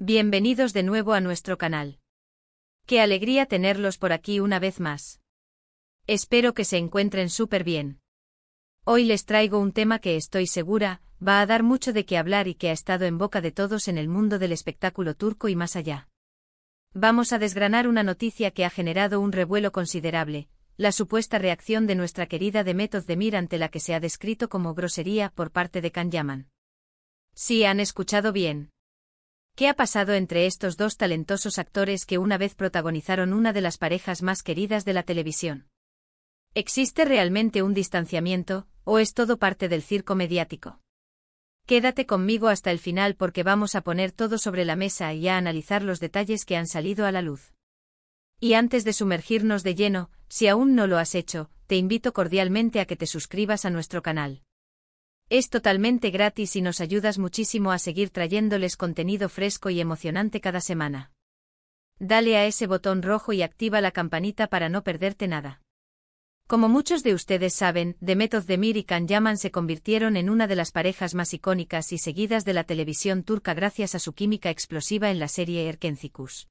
Bienvenidos de nuevo a nuestro canal. Qué alegría tenerlos por aquí una vez más. Espero que se encuentren súper bien. Hoy les traigo un tema que estoy segura va a dar mucho de qué hablar y que ha estado en boca de todos en el mundo del espectáculo turco y más allá. Vamos a desgranar una noticia que ha generado un revuelo considerable, la supuesta reacción de nuestra querida Demet Özdemir ante la que se ha descrito como grosería por parte de Can Yaman. Sí, han escuchado bien. ¿Qué ha pasado entre estos dos talentosos actores que una vez protagonizaron una de las parejas más queridas de la televisión? ¿Existe realmente un distanciamiento, o es todo parte del circo mediático? Quédate conmigo hasta el final porque vamos a poner todo sobre la mesa y a analizar los detalles que han salido a la luz. Y antes de sumergirnos de lleno, si aún no lo has hecho, te invito cordialmente a que te suscribas a nuestro canal. Es totalmente gratis y nos ayudas muchísimo a seguir trayéndoles contenido fresco y emocionante cada semana. Dale a ese botón rojo y activa la campanita para no perderte nada. Como muchos de ustedes saben, Demet Özdemir y Can Yaman se convirtieron en una de las parejas más icónicas y seguidas de la televisión turca gracias a su química explosiva en la serie Erkencikus.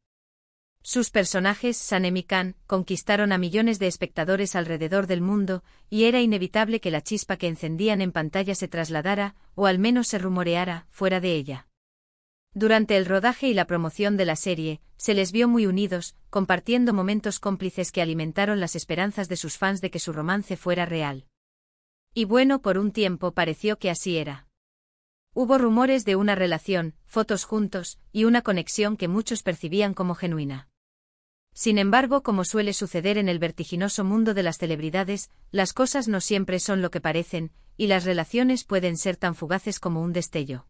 Sus personajes, Sanem y Can, conquistaron a millones de espectadores alrededor del mundo, y era inevitable que la chispa que encendían en pantalla se trasladara, o al menos se rumoreara, fuera de ella. Durante el rodaje y la promoción de la serie, se les vio muy unidos, compartiendo momentos cómplices que alimentaron las esperanzas de sus fans de que su romance fuera real. Y bueno, por un tiempo pareció que así era. Hubo rumores de una relación, fotos juntos, y una conexión que muchos percibían como genuina. Sin embargo, como suele suceder en el vertiginoso mundo de las celebridades, las cosas no siempre son lo que parecen, y las relaciones pueden ser tan fugaces como un destello.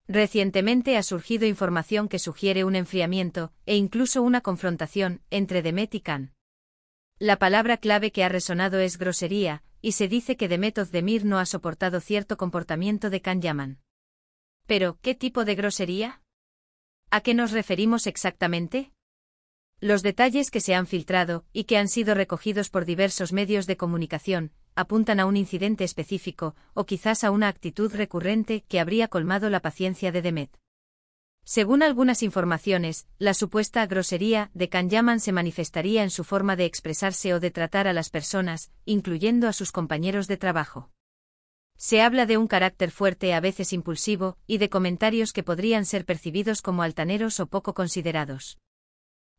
Recientemente ha surgido información que sugiere un enfriamiento, e incluso una confrontación, entre Demet y Can. La palabra clave que ha resonado es grosería, y se dice que Demet Özdemir no ha soportado cierto comportamiento de Can Yaman. Pero, ¿qué tipo de grosería? ¿A qué nos referimos exactamente? Los detalles que se han filtrado, y que han sido recogidos por diversos medios de comunicación, apuntan a un incidente específico, o quizás a una actitud recurrente que habría colmado la paciencia de Demet. Según algunas informaciones, la supuesta grosería de Can Yaman se manifestaría en su forma de expresarse o de tratar a las personas, incluyendo a sus compañeros de trabajo. Se habla de un carácter fuerte, a veces impulsivo, y de comentarios que podrían ser percibidos como altaneros o poco considerados.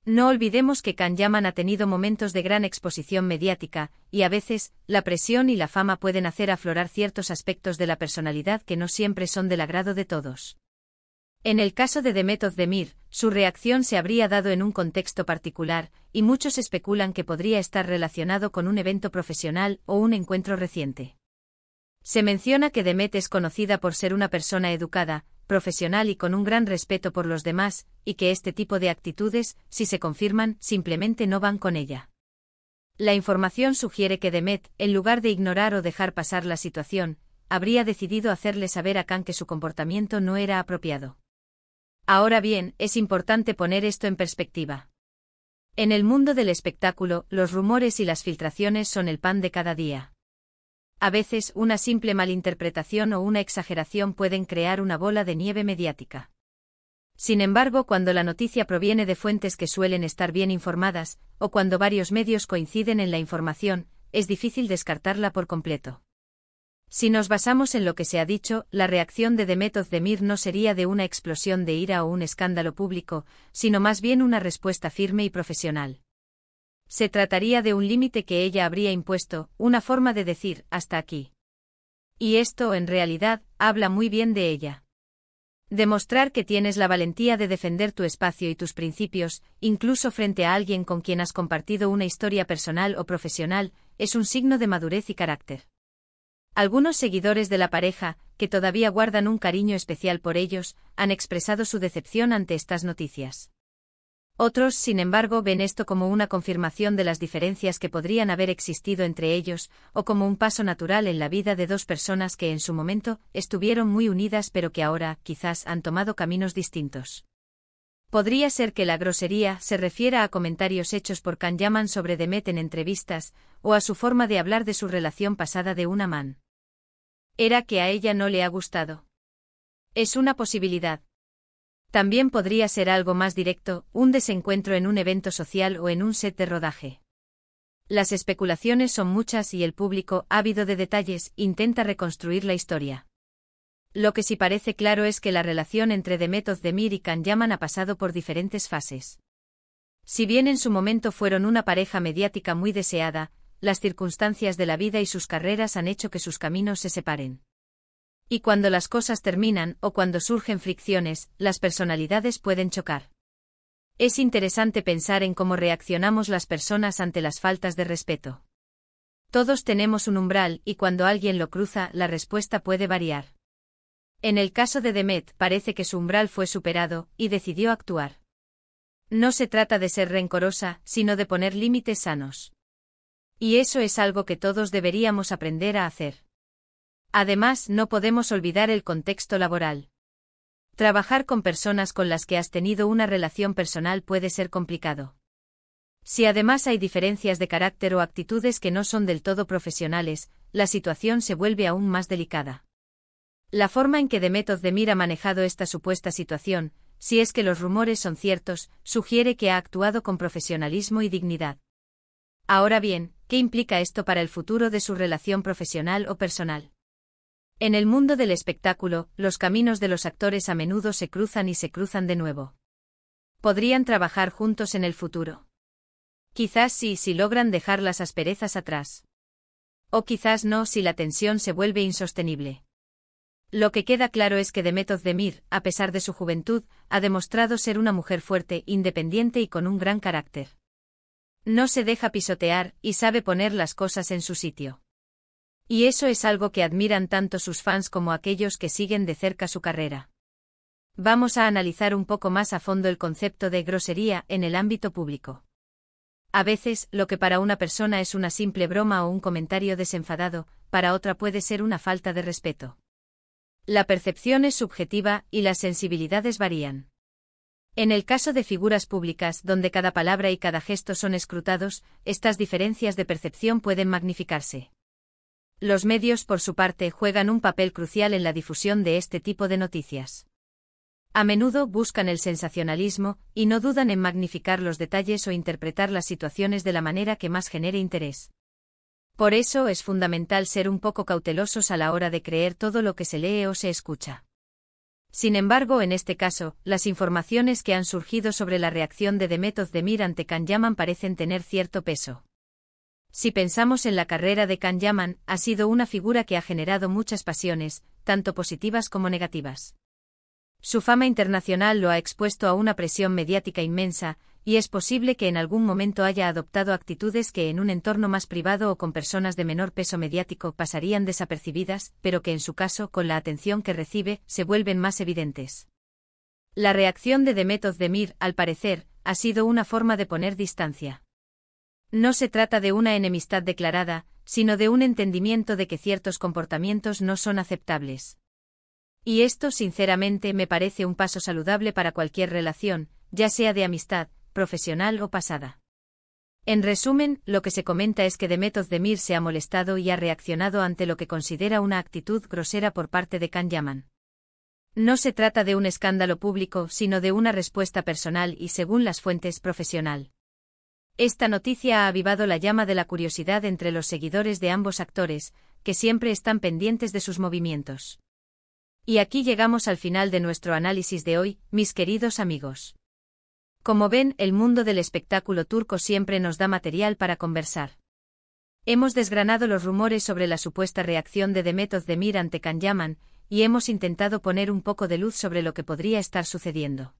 No olvidemos que Can Yaman ha tenido momentos de gran exposición mediática, y a veces, la presión y la fama pueden hacer aflorar ciertos aspectos de la personalidad que no siempre son del agrado de todos. En el caso de Demet Özdemir, su reacción se habría dado en un contexto particular, y muchos especulan que podría estar relacionado con un evento profesional o un encuentro reciente. Se menciona que Demet es conocida por ser una persona educada, profesional y con un gran respeto por los demás, y que este tipo de actitudes, si se confirman, simplemente no van con ella. La información sugiere que Demet, en lugar de ignorar o dejar pasar la situación, habría decidido hacerle saber a Can que su comportamiento no era apropiado. Ahora bien, es importante poner esto en perspectiva. En el mundo del espectáculo, los rumores y las filtraciones son el pan de cada día. A veces, una simple malinterpretación o una exageración pueden crear una bola de nieve mediática. Sin embargo, cuando la noticia proviene de fuentes que suelen estar bien informadas, o cuando varios medios coinciden en la información, es difícil descartarla por completo. Si nos basamos en lo que se ha dicho, la reacción de Demet Özdemir no sería de una explosión de ira o un escándalo público, sino más bien una respuesta firme y profesional. Se trataría de un límite que ella habría impuesto, una forma de decir, hasta aquí. Y esto, en realidad, habla muy bien de ella. Demostrar que tienes la valentía de defender tu espacio y tus principios, incluso frente a alguien con quien has compartido una historia personal o profesional, es un signo de madurez y carácter. Algunos seguidores de la pareja, que todavía guardan un cariño especial por ellos, han expresado su decepción ante estas noticias. Otros, sin embargo, ven esto como una confirmación de las diferencias que podrían haber existido entre ellos, o como un paso natural en la vida de dos personas que en su momento estuvieron muy unidas pero que ahora, quizás, han tomado caminos distintos. Podría ser que la grosería se refiera a comentarios hechos por Can Yaman sobre Demet en entrevistas, o a su forma de hablar de su relación pasada de una man. ¿Era que a ella no le ha gustado? Es una posibilidad. También podría ser algo más directo, un desencuentro en un evento social o en un set de rodaje. Las especulaciones son muchas y el público, ávido de detalles, intenta reconstruir la historia. Lo que sí parece claro es que la relación entre Demet Özdemir y Can Yaman ha pasado por diferentes fases. Si bien en su momento fueron una pareja mediática muy deseada, las circunstancias de la vida y sus carreras han hecho que sus caminos se separen. Y cuando las cosas terminan o cuando surgen fricciones, las personalidades pueden chocar. Es interesante pensar en cómo reaccionamos las personas ante las faltas de respeto. Todos tenemos un umbral y cuando alguien lo cruza, la respuesta puede variar. En el caso de Demet, parece que su umbral fue superado y decidió actuar. No se trata de ser rencorosa, sino de poner límites sanos. Y eso es algo que todos deberíamos aprender a hacer. Además, no podemos olvidar el contexto laboral. Trabajar con personas con las que has tenido una relación personal puede ser complicado. Si además hay diferencias de carácter o actitudes que no son del todo profesionales, la situación se vuelve aún más delicada. La forma en que Demet Özdemir ha manejado esta supuesta situación, si es que los rumores son ciertos, sugiere que ha actuado con profesionalismo y dignidad. Ahora bien, ¿qué implica esto para el futuro de su relación profesional o personal? En el mundo del espectáculo, los caminos de los actores a menudo se cruzan y se cruzan de nuevo. ¿Podrían trabajar juntos en el futuro? Quizás sí, si logran dejar las asperezas atrás. O quizás no, si la tensión se vuelve insostenible. Lo que queda claro es que Demet Özdemir, a pesar de su juventud, ha demostrado ser una mujer fuerte, independiente y con un gran carácter. No se deja pisotear y sabe poner las cosas en su sitio. Y eso es algo que admiran tanto sus fans como aquellos que siguen de cerca su carrera. Vamos a analizar un poco más a fondo el concepto de grosería en el ámbito público. A veces, lo que para una persona es una simple broma o un comentario desenfadado, para otra puede ser una falta de respeto. La percepción es subjetiva y las sensibilidades varían. En el caso de figuras públicas donde cada palabra y cada gesto son escrutados, estas diferencias de percepción pueden magnificarse. Los medios, por su parte, juegan un papel crucial en la difusión de este tipo de noticias. A menudo buscan el sensacionalismo y no dudan en magnificar los detalles o interpretar las situaciones de la manera que más genere interés. Por eso es fundamental ser un poco cautelosos a la hora de creer todo lo que se lee o se escucha. Sin embargo, en este caso, las informaciones que han surgido sobre la reacción de Demet Özdemir ante Can Yaman parecen tener cierto peso. Si pensamos en la carrera de Can Yaman, ha sido una figura que ha generado muchas pasiones, tanto positivas como negativas. Su fama internacional lo ha expuesto a una presión mediática inmensa, y es posible que en algún momento haya adoptado actitudes que en un entorno más privado o con personas de menor peso mediático pasarían desapercibidas, pero que en su caso, con la atención que recibe, se vuelven más evidentes. La reacción de Demet Özdemir, al parecer, ha sido una forma de poner distancia. No se trata de una enemistad declarada, sino de un entendimiento de que ciertos comportamientos no son aceptables. Y esto, sinceramente, me parece un paso saludable para cualquier relación, ya sea de amistad, profesional o pasada. En resumen, lo que se comenta es que Demet Özdemir se ha molestado y ha reaccionado ante lo que considera una actitud grosera por parte de Can Yaman. No se trata de un escándalo público, sino de una respuesta personal y, según las fuentes, profesional. Esta noticia ha avivado la llama de la curiosidad entre los seguidores de ambos actores, que siempre están pendientes de sus movimientos. Y aquí llegamos al final de nuestro análisis de hoy, mis queridos amigos. Como ven, el mundo del espectáculo turco siempre nos da material para conversar. Hemos desgranado los rumores sobre la supuesta reacción de Demet Özdemir ante Can Yaman, y hemos intentado poner un poco de luz sobre lo que podría estar sucediendo.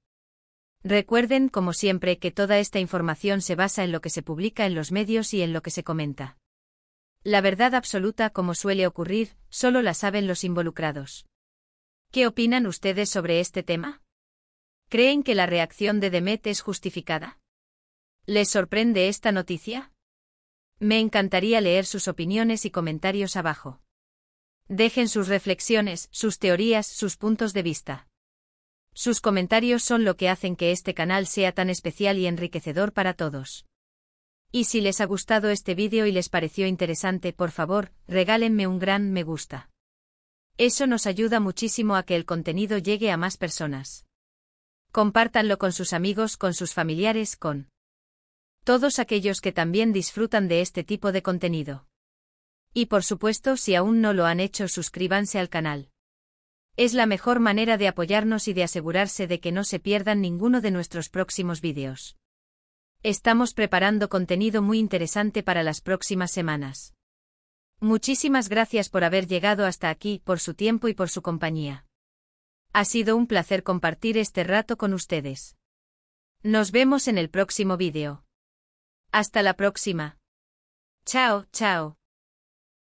Recuerden, como siempre, que toda esta información se basa en lo que se publica en los medios y en lo que se comenta. La verdad absoluta, como suele ocurrir, solo la saben los involucrados. ¿Qué opinan ustedes sobre este tema? ¿Creen que la reacción de Demet es justificada? ¿Les sorprende esta noticia? Me encantaría leer sus opiniones y comentarios abajo. Dejen sus reflexiones, sus teorías, sus puntos de vista. Sus comentarios son lo que hacen que este canal sea tan especial y enriquecedor para todos. Y si les ha gustado este vídeo y les pareció interesante, por favor, regálenme un gran me gusta. Eso nos ayuda muchísimo a que el contenido llegue a más personas. Compártanlo con sus amigos, con sus familiares, con todos aquellos que también disfrutan de este tipo de contenido. Y por supuesto, si aún no lo han hecho, suscríbanse al canal. Es la mejor manera de apoyarnos y de asegurarse de que no se pierdan ninguno de nuestros próximos vídeos. Estamos preparando contenido muy interesante para las próximas semanas. Muchísimas gracias por haber llegado hasta aquí, por su tiempo y por su compañía. Ha sido un placer compartir este rato con ustedes. Nos vemos en el próximo vídeo. Hasta la próxima. Chao, chao.